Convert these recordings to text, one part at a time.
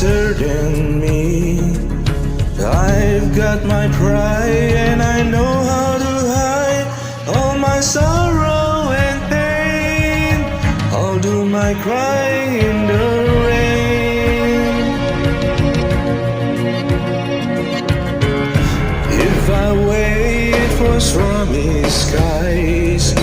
wiser than me. I've got my pride and I know how to hide all my sorrow and pain. I'll do my crying in the rain. If I wait for stormy skies,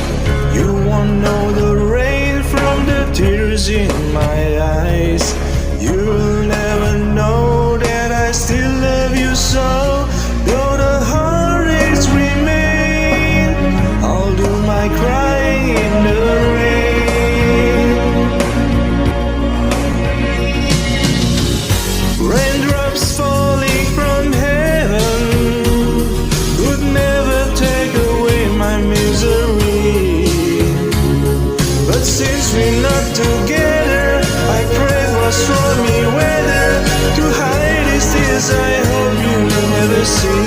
you won't know the rain from the tears in my eyes. You'll never know that I still love you so. Though the heartaches remain, I'll do my crying in the rain. Raindrops falling from heaven could never take away my misery. But since we're not together, I pray for stormy weather to hide these tears I hope you'll never see.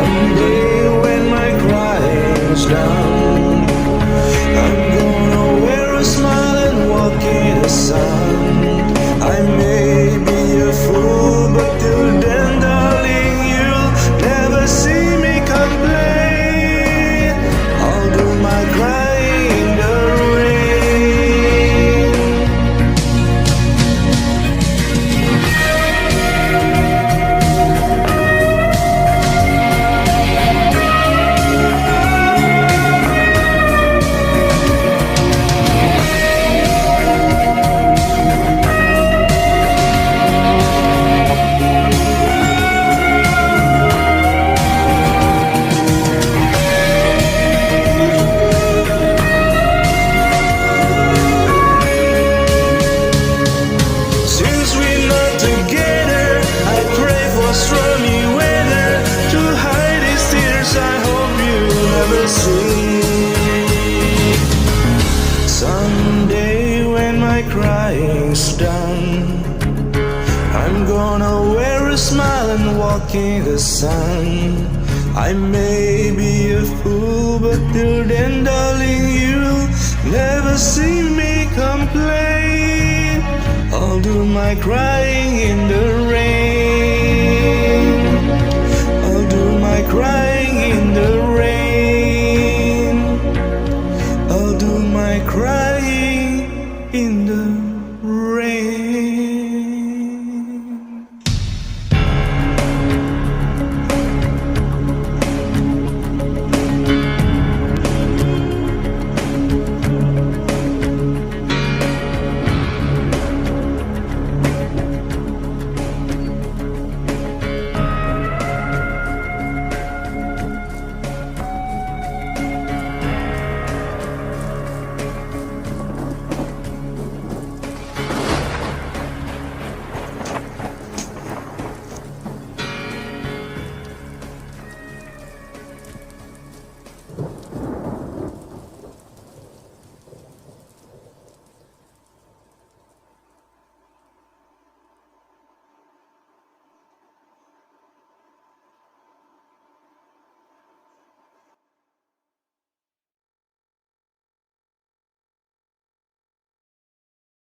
One day when my crying's done, I'm gonna wear a smile and walk in the sun. I may be a fool, but till then, darling, you'll never see me complain. I'll do my crying in the rain. Since we're not together, I pray for stormy weather to hide these tears I hope you'll never see. Someday when my crying's done, I'm gonna wear a smile and walk in the sun. I may be a fool, but till then, darling, you'll never see me complain. I'll do my crying in the rain.